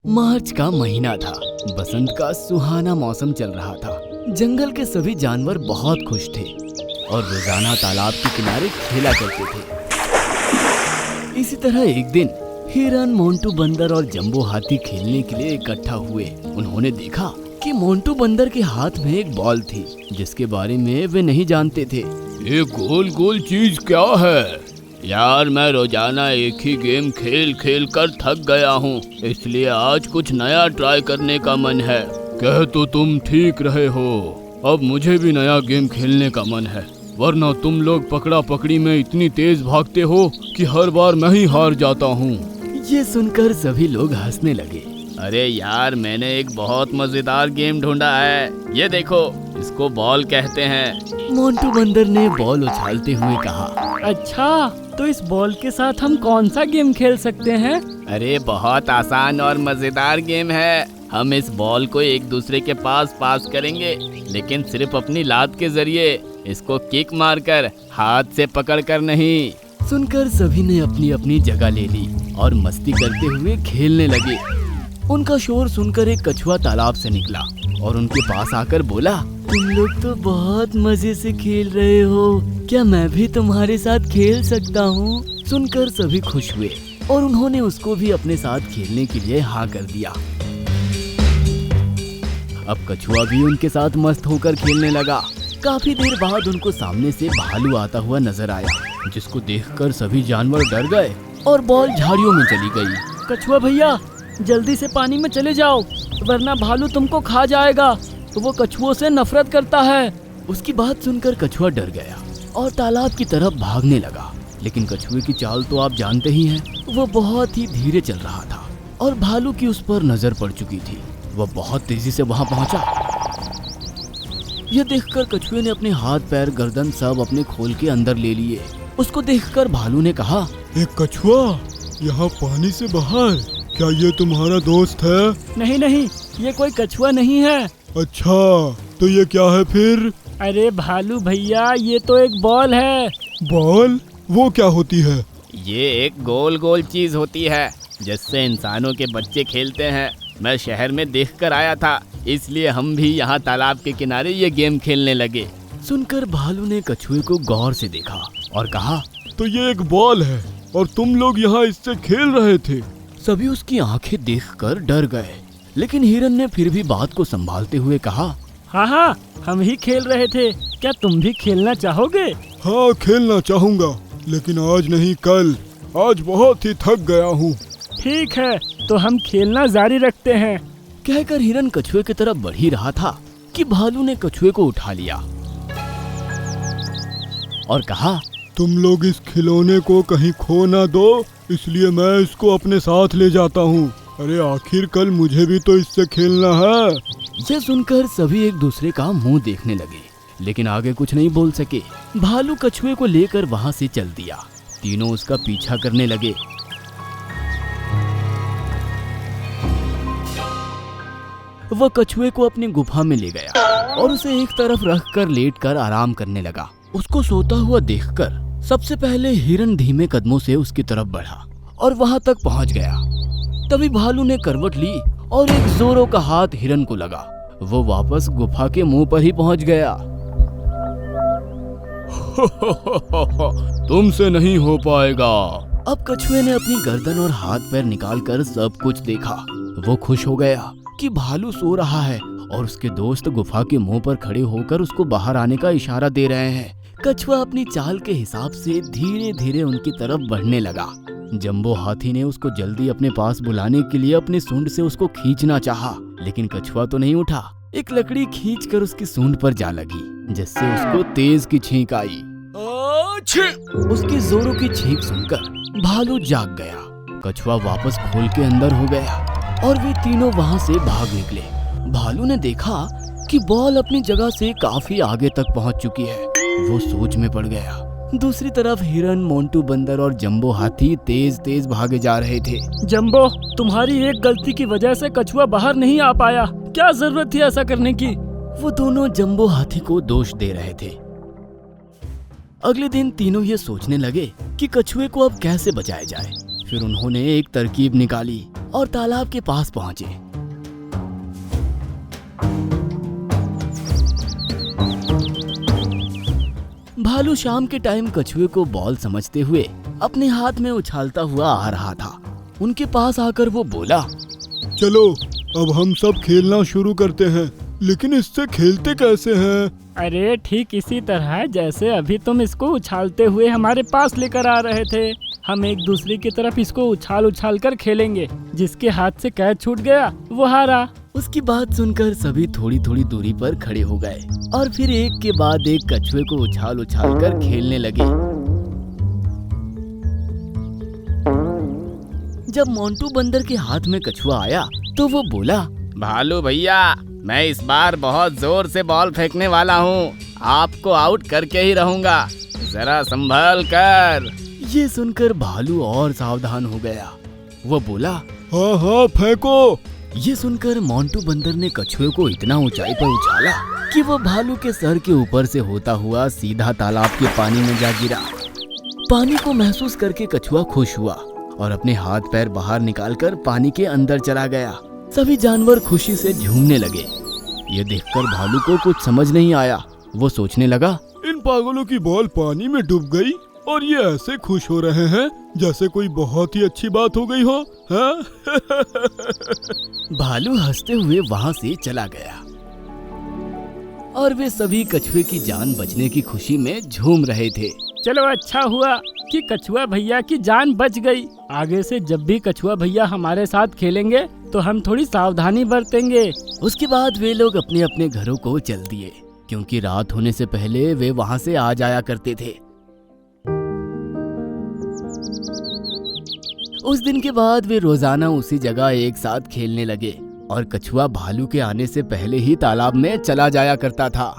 मार्च का महीना था। बसंत का सुहाना मौसम चल रहा था। जंगल के सभी जानवर बहुत खुश थे और रोजाना तालाब के किनारे खेला करते थे। इसी तरह एक दिन हिरन, मोंटू बंदर और जंबो हाथी खेलने के लिए इकट्ठा हुए। उन्होंने देखा कि मोंटू बंदर के हाथ में एक बॉल थी जिसके बारे में वे नहीं जानते थे। ये गोल गोल चीज क्या है? यार, मैं रोजाना एक ही गेम खेल खेल कर थक गया हूँ, इसलिए आज कुछ नया ट्राई करने का मन है। कह तो तुम ठीक रहे हो, अब मुझे भी नया गेम खेलने का मन है, वरना तुम लोग पकड़ा पकड़ी में इतनी तेज भागते हो कि हर बार मैं ही हार जाता हूँ। ये सुनकर सभी लोग हंसने लगे। अरे यार, मैंने एक बहुत मजेदार गेम ढूंढा है, ये देखो, इसको बॉल कहते हैं। मोंटू बंदर ने बॉल उछालते हुए कहा। अच्छा, तो इस बॉल के साथ हम कौन सा गेम खेल सकते हैं? अरे बहुत आसान और मजेदार गेम है। हम इस बॉल को एक दूसरे के पास करेंगे, लेकिन सिर्फ अपनी लात के जरिए। इसको किक मारकर, हाथ से पकड़कर नहीं। सुनकर सभी ने अपनी अपनी जगह ले ली और मस्ती करते हुए खेलने लगे। उनका शोर सुनकर एक कछुआ तालाब से निकला और उनके पास आकर बोला, तुम लोग तो बहुत मजे से खेल रहे हो, क्या मैं भी तुम्हारे साथ खेल सकता हूँ? सुनकर सभी खुश हुए और उन्होंने उसको भी अपने साथ खेलने के लिए हाँ कर दिया। अब कछुआ भी उनके साथ मस्त होकर खेलने लगा। काफी देर बाद उनको सामने से भालू आता हुआ नजर आया, जिसको देखकर सभी जानवर डर गए और बॉल झाड़ियों में चली गई। कछुआ भैया, जल्दी से पानी में चले जाओ, वरना भालू तुमको खा जाएगा। वो कछुओं से नफरत करता है। उसकी बात सुनकर कछुआ डर गया और तालाब की तरफ भागने लगा। लेकिन कछुए की चाल तो आप जानते ही हैं, वो बहुत ही धीरे चल रहा था और भालू की उस पर नजर पड़ चुकी थी। वह बहुत तेजी से वहां पहुंचा। यह देखकर कछुए ने अपने हाथ, पैर, गर्दन सब अपने खोल के अंदर ले लिए। उसको देखकर भालू ने कहा, एक कछुआ यहाँ पानी से बाहर, क्या ये तुम्हारा दोस्त है? नहीं नहीं, ये कोई कछुआ नहीं है। अच्छा, तो ये क्या है फिर? अरे भालू भैया, ये तो एक बॉल है। बॉल? वो क्या होती है? ये एक गोल गोल चीज होती है जिससे इंसानों के बच्चे खेलते हैं। मैं शहर में देखकर आया था, इसलिए हम भी यहाँ तालाब के किनारे ये गेम खेलने लगे। सुनकर भालू ने कछुए को गौर से देखा और कहा, तो ये एक बॉल है और तुम लोग यहाँ इससे खेल रहे थे? सभी उसकी आंखें देखकर डर गए, लेकिन हिरन ने फिर भी बात को संभालते हुए कहा, हाँ, हम ही खेल रहे थे, क्या तुम भी खेलना चाहोगे? हाँ, खेलना चाहूँगा, लेकिन आज नहीं कल। आज बहुत ही थक गया हूँ। ठीक है, तो हम खेलना जारी रखते हैं। कहकर हिरन कछुए की तरफ बढ़ ही रहा था कि भालू ने कछुए को उठा लिया और कहा, तुम लोग इस खिलौने को कहीं खो ना दो, इसलिए मैं इसको अपने साथ ले जाता हूँ। अरे आखिर कल मुझे भी तो इससे खेलना है। ये सुनकर सभी एक दूसरे का मुंह देखने लगे, लेकिन आगे कुछ नहीं बोल सके। भालू कछुए को लेकर वहां से चल दिया। तीनों उसका पीछा करने लगे। वह कछुए को अपनी गुफा में ले गया और उसे एक तरफ रखकर लेटकर आराम करने लगा। उसको सोता हुआ देखकर सबसे पहले हिरन धीमे कदमों से उसकी तरफ बढ़ा और वहां तक पहुंच गया। तभी भालू ने करवट ली और एक जोरों का हाथ हिरन को लगा। वो वापस गुफा के मुंह पर ही पहुंच गया। तुमसे नहीं हो पाएगा। अब कछुए ने अपनी गर्दन और हाथ पैर निकालकर सब कुछ देखा। वो खुश हो गया कि भालू सो रहा है और उसके दोस्त गुफा के मुंह पर खड़े होकर उसको बाहर आने का इशारा दे रहे हैं। कछुआ अपनी चाल के हिसाब से धीरे धीरे उनकी तरफ बढ़ने लगा। जंबो हाथी ने उसको जल्दी अपने पास बुलाने के लिए अपनी सूंड से उसको खींचना चाहा, लेकिन कछुआ तो नहीं उठा। एक लकड़ी खींचकर उसकी सूंड पर जा लगी, जिससे उसको तेज की छींक आई। उसकी जोरों की छींक सुनकर भालू जाग गया। कछुआ वापस खोल के अंदर हो गया और वे तीनों वहां से भाग निकले। भालू ने देखा कि बॉल अपनी जगह से काफी आगे तक पहुंच चुकी है। वो सोच में पड़ गया। दूसरी तरफ हिरन, मोंटू बंदर और जंबो हाथी तेज तेज भागे जा रहे थे। जंबो, तुम्हारी एक गलती की वजह से कछुआ बाहर नहीं आ पाया। क्या जरूरत थी ऐसा करने की? वो दोनों जंबो हाथी को दोष दे रहे थे। अगले दिन तीनों ये सोचने लगे कि कछुए को अब कैसे बचाया जाए। फिर उन्होंने एक तरकीब निकाली और तालाब के पास पहुंचे। भालू शाम के टाइम कछुए को बॉल समझते हुए अपने हाथ में उछालता हुआ आ रहा था। उनके पास आकर वो बोला, चलो अब हम सब खेलना शुरू करते हैं, लेकिन इससे खेलते कैसे हैं? अरे ठीक इसी तरह जैसे अभी तुम इसको उछालते हुए हमारे पास लेकर आ रहे थे। हम एक दूसरे की तरफ इसको उछाल उछाल कर खेलेंगे। जिसके हाथ से कैच छूट गया वो हारा। उसकी बात सुनकर सभी थोड़ी थोड़ी दूरी पर खड़े हो गए और फिर एक के बाद एक कछुए को उछाल उछाल कर खेलने लगे। जब मोंटू बंदर के हाथ में कछुआ आया तो वो बोला, भालू भैया, मैं इस बार बहुत जोर से बॉल फेंकने वाला हूँ। आपको आउट करके ही रहूंगा, जरा संभल कर। ये सुनकर भालू और सावधान हो गया। वो बोला, हाँ हाँ फेंको। ये सुनकर मोंटू बंदर ने कछुए को इतना ऊंचाई पर उछाला कि वो भालू के सर के ऊपर से होता हुआ सीधा तालाब के पानी में जा गिरा। पानी को महसूस करके कछुआ खुश हुआ और अपने हाथ पैर बाहर निकालकर पानी के अंदर चला गया। सभी जानवर खुशी से झूमने लगे। ये देखकर भालू को कुछ समझ नहीं आया। वो सोचने लगा, इन पागलों की बॉल पानी में डूब गई और ये ऐसे खुश हो रहे हैं जैसे कोई बहुत ही अच्छी बात हो गई हो। हाँ? भालू हंसते हुए वहाँ से चला गया और वे सभी कछुए की जान बचने की खुशी में झूम रहे थे। चलो अच्छा हुआ कि कछुआ भैया की जान बच गई। आगे से जब भी कछुआ भैया हमारे साथ खेलेंगे तो हम थोड़ी सावधानी बरतेंगे। उसके बाद वे लोग अपने अपने घरों को चल दिए, क्योंकि रात होने से पहले वे वहाँ से आ जाया करते थे। उस दिन के बाद वे रोजाना उसी जगह एक साथ खेलने लगे और कछुआ भालू के आने से पहले ही तालाब में चला जाया करता था।